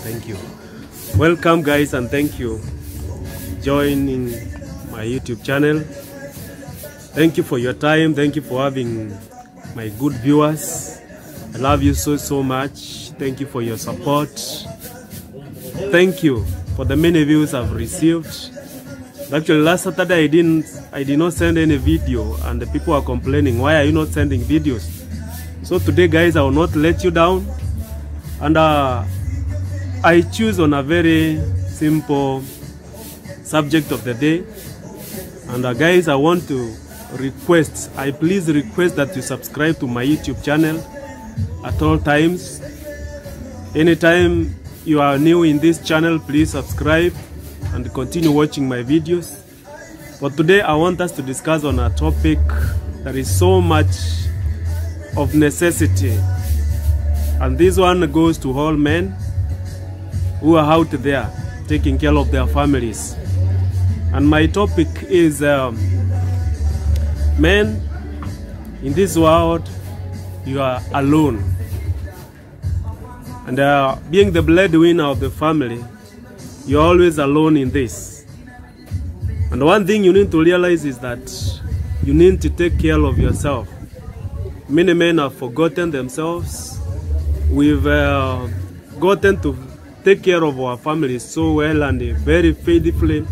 Thank you. Welcome guys, and thank you joining my YouTube channel. Thank you for your time. Thank you for having my good viewers. I love you so much. Thank you for your support. Thank you for the many views I've received. Actually, last Saturday I did not send any video, and the people are complaining, why are you not sending videos? So today guys, I will not let you down, and I choose on a very simple subject of the day. And guys, I want to request, I please request that you subscribe to my YouTube channel at all times. Anytime you are new in this channel, please subscribe and continue watching my videos. But today I want us to discuss on a topic that is so much of necessity, and this one goes to all men who are out there taking care of their families. And my topic is men, in this world you are alone, and being the breadwinner of the family, you're always alone in this. And one thing you need to realize is that you need to take care of yourself. Many men have forgotten themselves. We've gotten to take care of our families so well and very faithfully.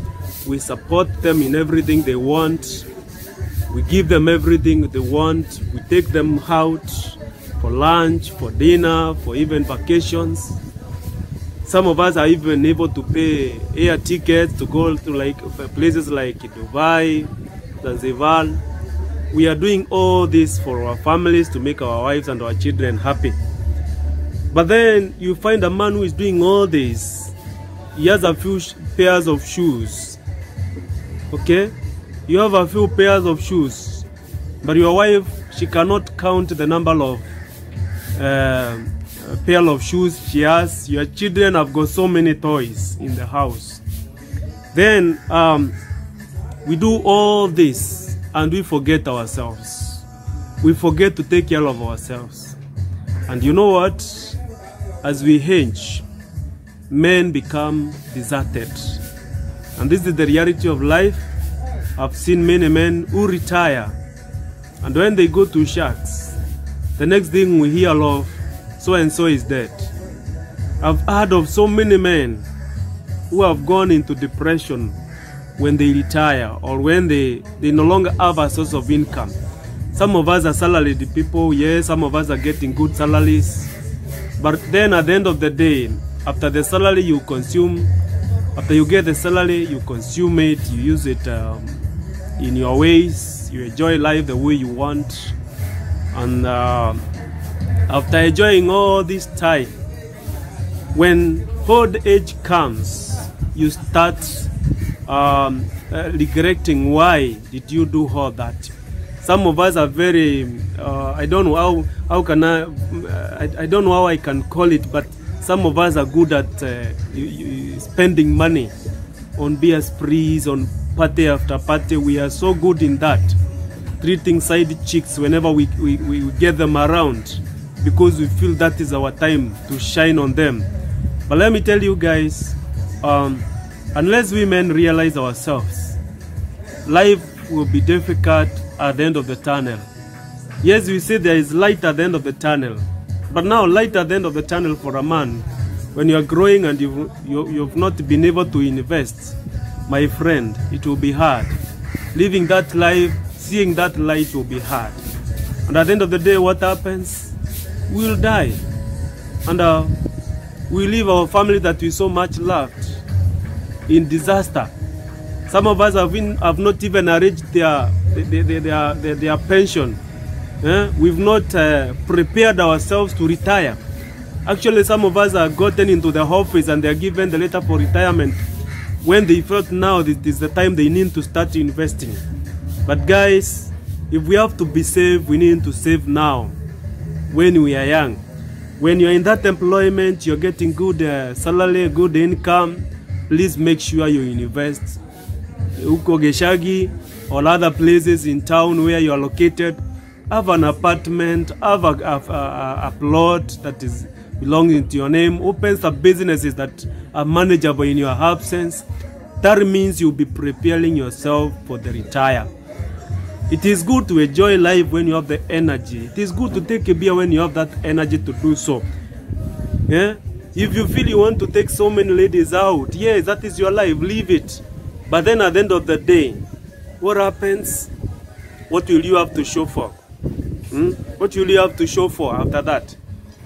We support them in everything they want. We give them everything they want. We take them out for lunch, for dinner, for even vacations. Some of us are even able to pay air tickets to go to like places like Dubai, Zanzibar. We are doing all this for our families, to make our wives and our children happy. But then you find a man who is doing all this. He has a few pairs of shoes. Okay? You have a few pairs of shoes, but your wife, she cannot count the number of pair of shoes she has. Your children have got so many toys in the house. Then we do all this and we forget ourselves. We forget to take care of ourselves. And you know what? As we age, men become deserted. And this is the reality of life. I've seen many men who retire, and when they go to shacks, the next thing we hear of, so and so is dead. I've heard of so many men who have gone into depression when they retire, or when they no longer have a source of income. Some of us are salaried people, yes, some of us are getting good salaries. But then at the end of the day, after the salary you consume, after you get the salary, you consume it, you use it in your ways, you enjoy life the way you want. And after enjoying all this time, when old age comes, you start regretting, why did you do all that? Some of us are very, I don't know how can I don't know how I can call it, but some of us are good at spending money on beer sprees, on party after party. We are so good in that, treating side chicks whenever we get them around, because we feel that is our time to shine on them. But let me tell you guys, unless we men realize ourselves, life will be difficult at the end of the tunnel. Yes, we say there is light at the end of the tunnel, but now light at the end of the tunnel for a man, when you are growing and you've not been able to invest, my friend, it will be hard. Living that life, seeing that light will be hard. And at the end of the day, what happens? We'll die. And we leave our family that we so much loved in disaster. Some of us have not even arranged their pension. We've not prepared ourselves to retire. Actually, some of us are gotten into the office and they're given the letter for retirement when they felt now this is the time they need to start investing. But guys, if we have to be saved, we need to save now, when we are young. When you're in that employment, you're getting good salary, good income, please make sure you invest. Uko Geshagi or other places in town where you are located, have an apartment, have a plot that is belonging to your name. Open some businesses that are manageable in your absence. That means you'll be preparing yourself for the retire. It is good to enjoy life when you have the energy. It is good to take a beer when you have that energy to do so. Yeah? If you feel you want to take so many ladies out, yes, that is your life, leave it. But then at the end of the day, what happens? What will you have to show for? What will you have to show for after that?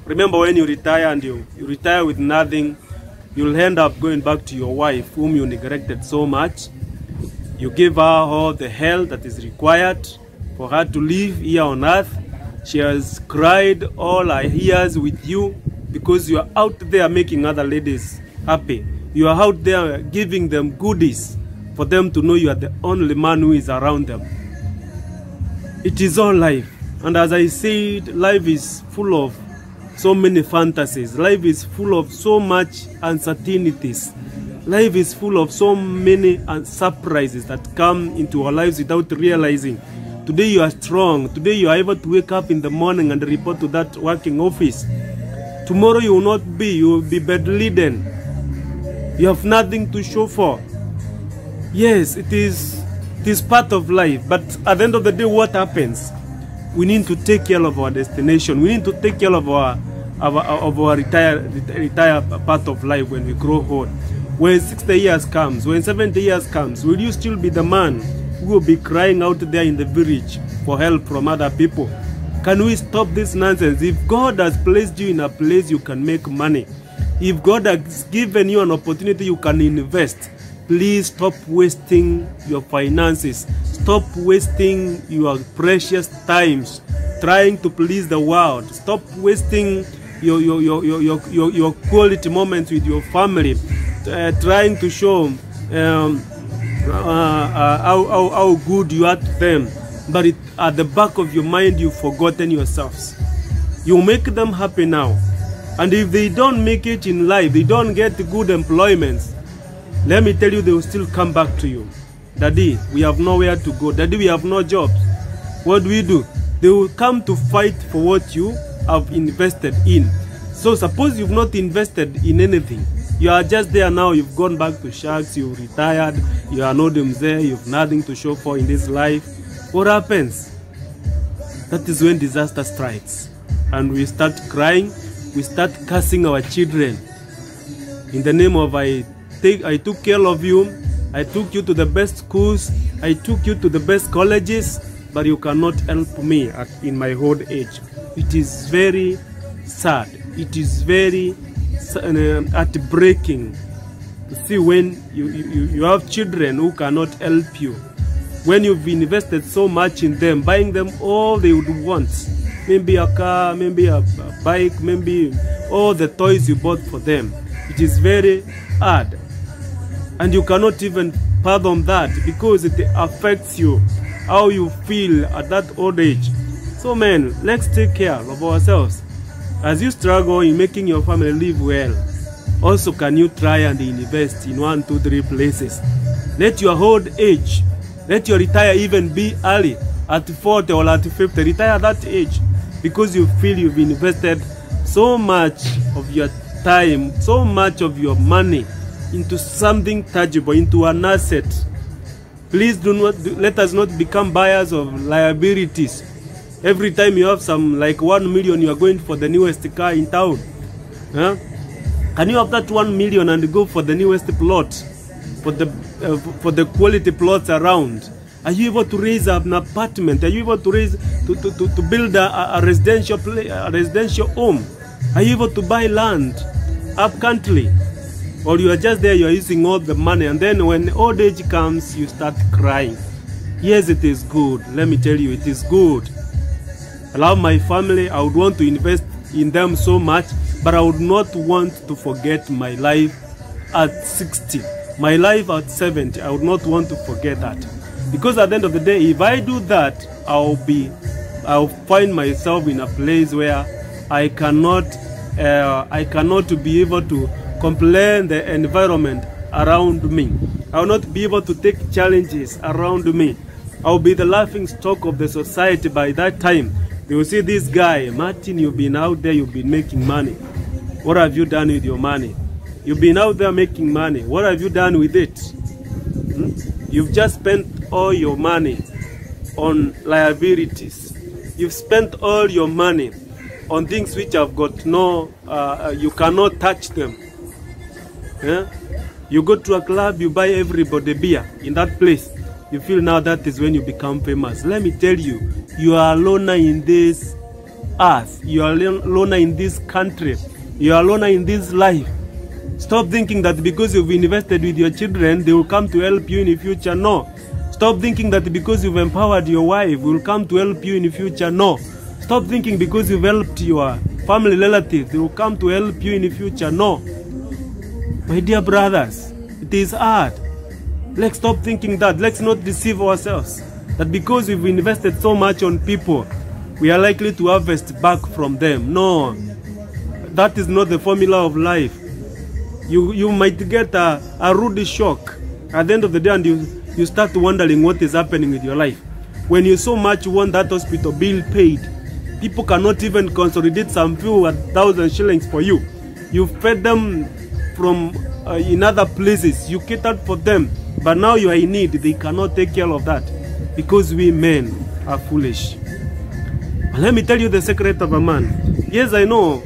Remember, when you retire and you retire with nothing, you'll end up going back to your wife whom you neglected so much. You give her all the help that is required for her to live here on earth. She has cried all her years with you because you are out there making other ladies happy. You are out there giving them goodies for them to know you are the only man who is around them. It is all life. And as I said, life is full of so many fantasies. Life is full of so much uncertainties. Life is full of so many surprises that come into our lives without realizing. Today you are strong. Today you are able to wake up in the morning and report to that working office. Tomorrow you will not be. You will be bedridden. You have nothing to show for. Yes, it is part of life. But at the end of the day, what happens? We need to take care of our destination. We need to take care of our retire part of life when we grow old. When 60 years comes, when 70 years comes, will you still be the man who will be crying out there in the village for help from other people? Can we stop this nonsense? If God has placed you in a place you can make money, if God has given you an opportunity you can invest, please stop wasting your finances. Stop wasting your precious times trying to please the world. Stop wasting your quality moments with your family, trying to show how good you are to them. But at the back of your mind, you've forgotten yourselves. You make them happy now. And if they don't make it in life, they don't get good employments, let me tell you, they will still come back to you. Daddy, we have nowhere to go. Daddy, we have no jobs. What do? They will come to fight for what you have invested in. So suppose you've not invested in anything. You are just there now. You've gone back to sharks. You've retired. You are not there. You have nothing to show for in this life. What happens? That is when disaster strikes. And we start crying. We start cursing our children. In the name of I took care of you. I took you to the best schools. I took you to the best colleges. But you cannot help me in my old age. It is very sad. It is very heartbreaking to see when you have children who cannot help you. When you've invested so much in them, buying them all they would want. Maybe a car, maybe a bike, maybe all the toys you bought for them. It is very hard. And you cannot even fathom that because it affects you, how you feel at that old age. So man, let's take care of ourselves. As you struggle in making your family live well, also can you try and invest in 1, 2, 3 places. Let your old age, let your retire even be early, at 40 or at 50, retire at that age. Because you feel you've invested so much of your time, so much of your money into something tangible, into an asset. Please let us not become buyers of liabilities. Every time you have some like 1 million, you are going for the newest car in town. Huh? Can you have that 1 million and go for the newest plot, for the quality plots around? Are you able to raise an apartment? Are you able to raise to build a residential home? Are you able to buy land up country? Or you are just there, you are using all the money, and then when old age comes, you start crying. Yes, it is good. Let me tell you, it is good. I love my family. I would want to invest in them so much, but I would not want to forget my life at 60. My life at 70, I would not want to forget that. Because at the end of the day, if I do that, I'll find myself in a place where I cannot be able to complain the environment around me. I will not be able to take challenges around me. I will be the laughing stock of the society by that time. They will see this guy, Martin, you've been out there, you've been making money. What have you done with your money? You've been out there making money. What have you done with it? You've just spent all your money on liabilities. You've spent all your money on things which have got no, you cannot touch them. Yeah? You go to a club, you buy everybody beer. In that place, you feel now that is when you become famous. Let me tell you, you are alone in this earth. You are alone in this country. You are alone in this life. Stop thinking that because you've invested with your children, they will come to help you in the future. No. Stop thinking that because you've empowered your wife, will come to help you in the future. No. Stop thinking because you've helped your family relatives, they will come to help you in the future. No. My dear brothers, it is hard. Let's stop thinking that. Let's not deceive ourselves. That because we've invested so much on people, we are likely to harvest back from them. No. That is not the formula of life. You might get a rude shock at the end of the day, and you start wondering what is happening with your life. When you so much want that hospital bill paid, people cannot even consolidate some few 1,000 shillings for you. You've fed them from in other places. You catered for them, but now you are in need. They cannot take care of that because we men are foolish. But let me tell you the secret of a man. Yes, I know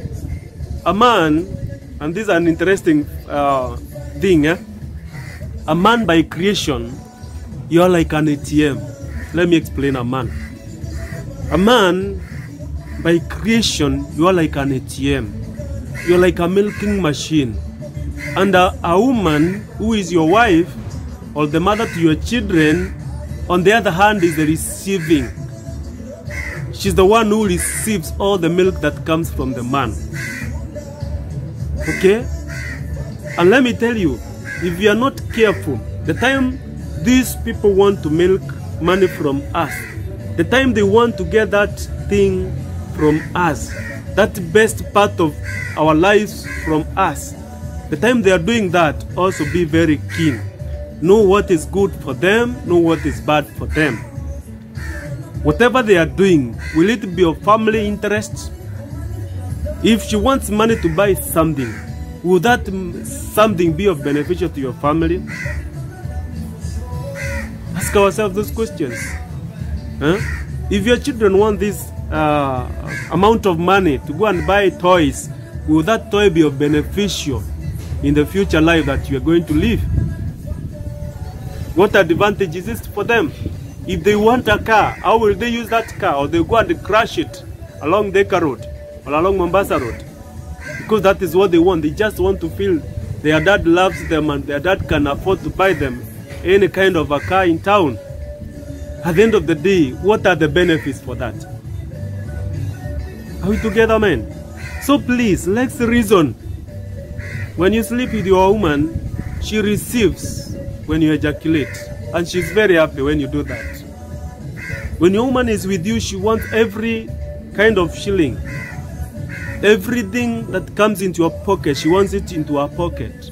a man, and this is an interesting thing. A man by creation, you are like an ATM. Let me explain a man. A man by creation, you are like an ATM. You are like a milking machine. And a woman who is your wife or the mother to your children, on the other hand, is the receiving. She's the one who receives all the milk that comes from the man. Okay? And let me tell you, if you are not careful, the time these people want to milk money from us, the time they want to get that thing from us, that best part of our lives from us, the time they are doing that, also be very keen. Know what is good for them, know what is bad for them. Whatever they are doing, will it be of family interest? If she wants money to buy something, will that something be of beneficial to your family? Ask ourselves those questions. If your children want this amount of money to go and buy toys, will that toy be of beneficial in the future life that you are going to live? What advantage is this for them? If they want a car, how will they use that car? Or they go and crash it along Thika Road or along Mombasa Road? Because that is what they want. They just want to feel their dad loves them and their dad can afford to buy them any kind of a car in town. At the end of the day, what are the benefits for that? Are we together, men? So please, let's reason. When you sleep with your woman, she receives when you ejaculate. And she's very happy when you do that. When your woman is with you, she wants every kind of shilling. Everything that comes into your pocket, she wants it into her pocket.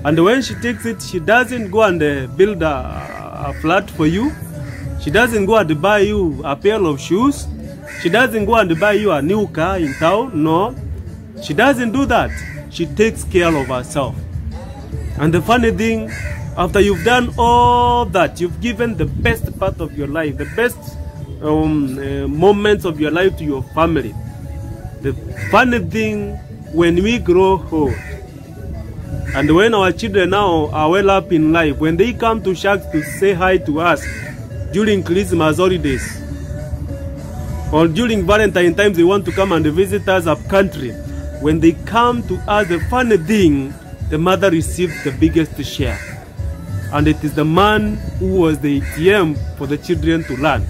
And when she takes it, she doesn't go and build a flat for you. She doesn't go and buy you a pair of shoes. She doesn't go and buy you a new car in town. No. She doesn't do that. She takes care of herself. And the funny thing, after you've done all that, you've given the best part of your life, the best moments of your life to your family. The funny thing, when we grow old, and when our children now are well up in life, when they come to Sharks to say hi to us during Christmas holidays, or during Valentine times, they want to come and visit us up country. When they come to us, the funny thing, the mother receives the biggest share. And it is the man who was the ATM for the children to learn,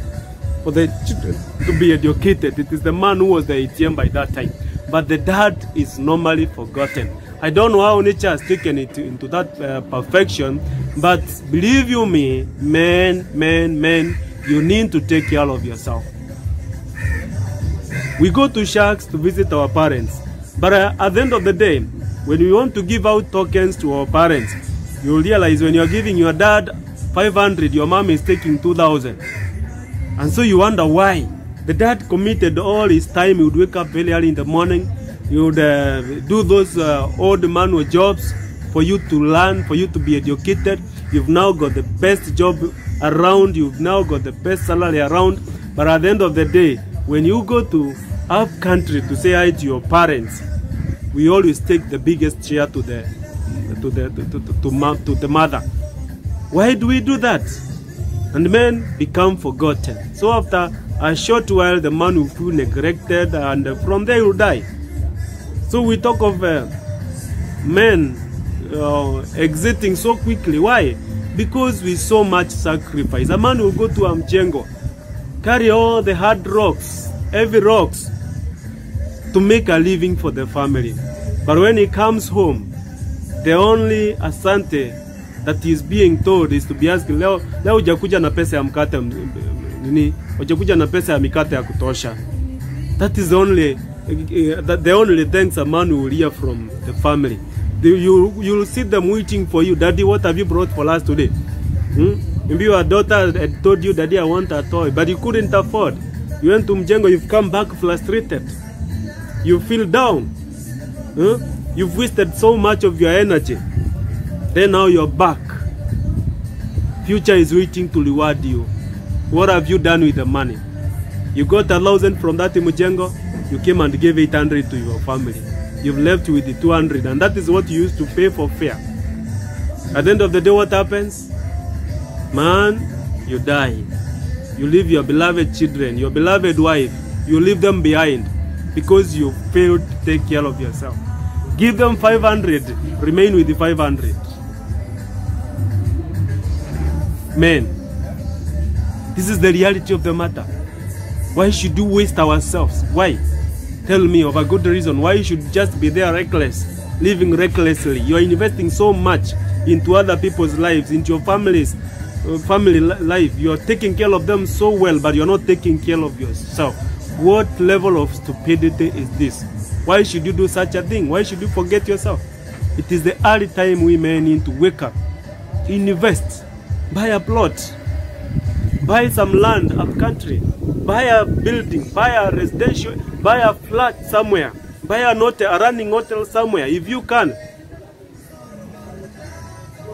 for the children to be educated. It is the man who was the ATM by that time. But the dad is normally forgotten. I don't know how nature has taken it into that perfection, but believe you me, men, you need to take care of yourself. We go to Sharks to visit our parents, but at the end of the day, when we want to give out tokens to our parents, you will realize when you are giving your dad 500, your mom is taking 2,000. And so you wonder why. The dad committed all his time. He would wake up very early in the morning, You would do those odd manual jobs for you to learn, for you to be educated. You've now got the best job around. You've now got the best salary around. But at the end of the day, when you go to our country to say hi to your parents, we always take the biggest share to the mother. Why do we do that? And men become forgotten. So after a short while, the man will feel neglected, and from there he will die. So we talk of men exiting so quickly. Why? Because with so much sacrifice. A man will go to Mjengo, carry all the hard rocks, heavy rocks, to make a living for the family. But when he comes home, the only asante that is being told is to be asked, leo hujakuja na pesa ya mkate nini? Hujakuja na pesa ya mikate ya kutosha. That is the only thanks a man will hear from the family. You'll see them waiting for you. Daddy, what have you brought for us today? Maybe your daughter had told you, Daddy, I want a toy, but you couldn't afford. You went to Mjengo, you've come back frustrated. You feel down. You've wasted so much of your energy. Then now you're back. Future is waiting to reward you. What have you done with the money? You got 1,000 from that Mjengo, you came and gave 800 to your family. You've left with the 200, and that is what you used to pay for fare. At the end of the day, what happens? Man, you die. You leave your beloved children, your beloved wife, you leave them behind because you failed to take care of yourself. Give them 500, remain with the 500. Men, this is the reality of the matter. Why should you waste ourselves? Why? Tell me of a good reason why you should just be there reckless, living recklessly. You are investing so much into other people's lives, into your family life. You are taking care of them so well, but you are not taking care of yourself. What level of stupidity is this? Why should you do such a thing? Why should you forget yourself? It is the early time we men need to wake up, invest, buy a plot, buy some land up country, buy a building, buy a residential, buy a flat somewhere, buy a running hotel somewhere if you can,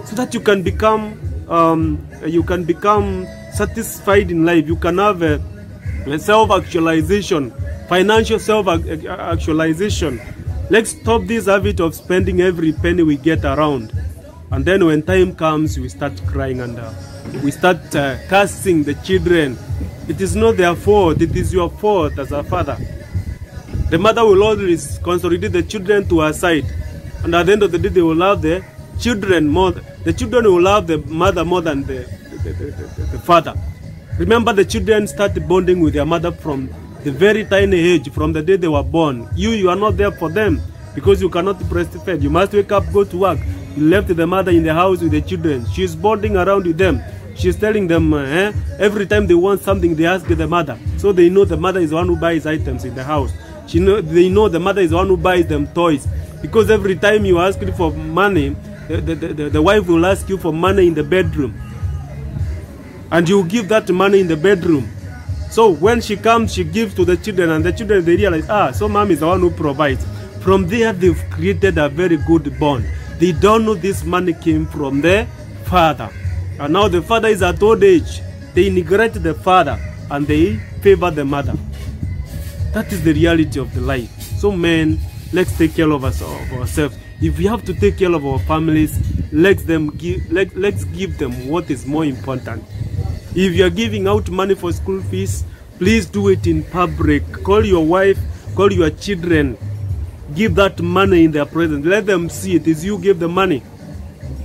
so that you can become satisfied in life. You can have a self-actualization, financial self-actualization. Let's stop this habit of spending every penny we get around, and then when time comes, we start crying and we start cursing the children. It is not their fault, it is your fault as a father. The mother will always consolidate the children to her side, and at the end of the day, they will love the children more. The children will love the mother more than the father. Remember, the children start bonding with their mother from the very tiny age, from the day they were born. You are not there for them because you cannot breastfeed. You must wake up, go to work. You left the mother in the house with the children. She's bonding around with them. She's telling them every time they want something, they ask the mother. So they know the mother is the one who buys items in the house. They know the mother is the one who buys them toys. Because every time you ask for money, the wife will ask you for money in the bedroom. And you give that money in the bedroom. So when she comes, she gives to the children, and the children, they realize, so mom is the one who provides. From there, they've created a very good bond. They don't know this money came from the father. And now the father is at old age. They neglect the father and they favor the mother. That is the reality of the life. So men, let's take care of ourselves. If we have to take care of our families, let's give them what is more important. If you are giving out money for school fees, please do it in public. Call your wife, call your children. Give that money in their presence. Let them see it is you give the money.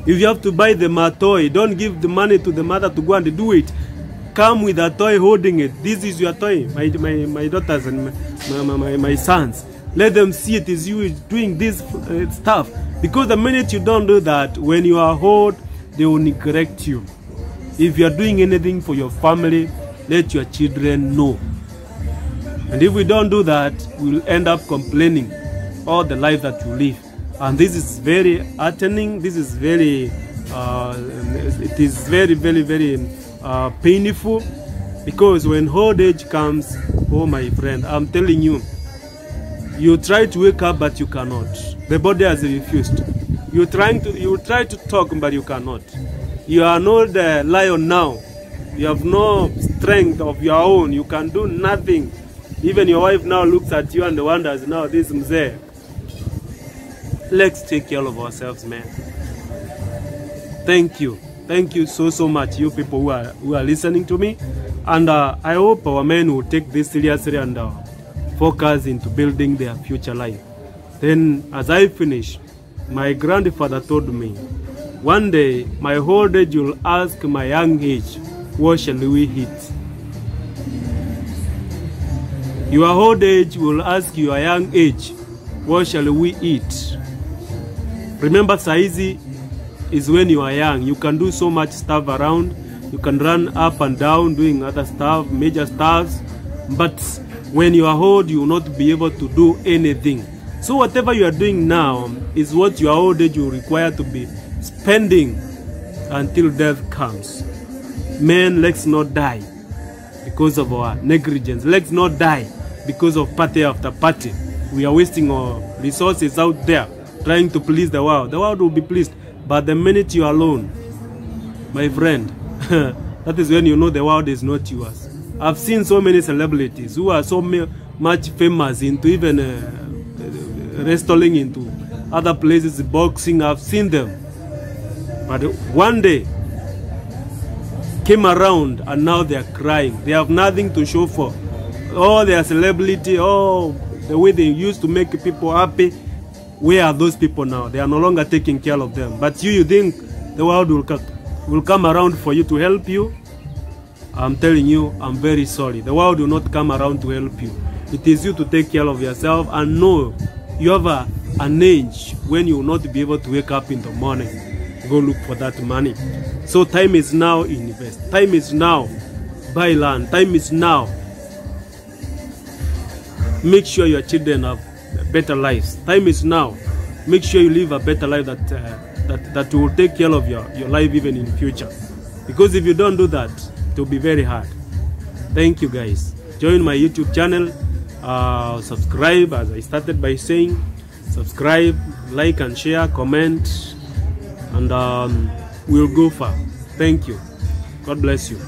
If you have to buy them a toy, don't give the money to the mother to go and do it. Come with a toy holding it. This is your toy, my daughters and my sons. Let them see it is you doing this stuff. Because the minute you don't do that, when you are old, they will neglect you. If you are doing anything for your family, let your children know. And if we don't do that, we will end up complaining all the life that you live. And this is very heartening. This is very, it is very, very, very painful. Because when old age comes, oh my friend, I'm telling you, You try to wake up, but you cannot. The body has refused. You try to talk, but you cannot. You are not the lion now. You have no strength of your own. You can do nothing. Even your wife now looks at you and wonders, now this mzee. Let's take care of ourselves, man. Thank you. Thank you so much, you people who are listening to me. And I hope our men will take this seriously and focus into building their future life. Then, as I finish, my grandfather told me, one day my old age will ask my young age, what shall we eat? Your old age will ask your young age, what shall we eat? Remember, saizi is when you are young. You can do so much stuff around. You can run up and down doing other stuff, major stuffs. But when you are old, you will not be able to do anything. So whatever you are doing now is what your old age will require to be spending until death comes. Men, let's not die because of our negligence. Let's not die because of party after party. We are wasting our resources out there trying to please the world. The world will be pleased. But the minute you are alone, my friend, that is when you know the world is not yours. I've seen so many celebrities who are so much famous into even wrestling, into other places, boxing. I've seen them. But one day came around and now they are crying. They have nothing to show for. Oh, their celebrity, oh, the way they used to make people happy. Where are those people now? They are no longer taking care of them. But you think the world will come around for you to help you? I'm telling you, I'm very sorry. The world will not come around to help you. It is you to take care of yourself and know you have an age when you will not be able to wake up in the morning. Go look for that money. So time is now, invest. Time is now, buy land. Time is now. Make sure your children have better lives. Time is now. Make sure you live a better life that will take care of your life even in future. Because if you don't do that, it will be very hard. Thank you, guys. Join my YouTube channel. Subscribe, as I started by saying. Subscribe, like and share, comment, and we'll go far. Thank you. God bless you.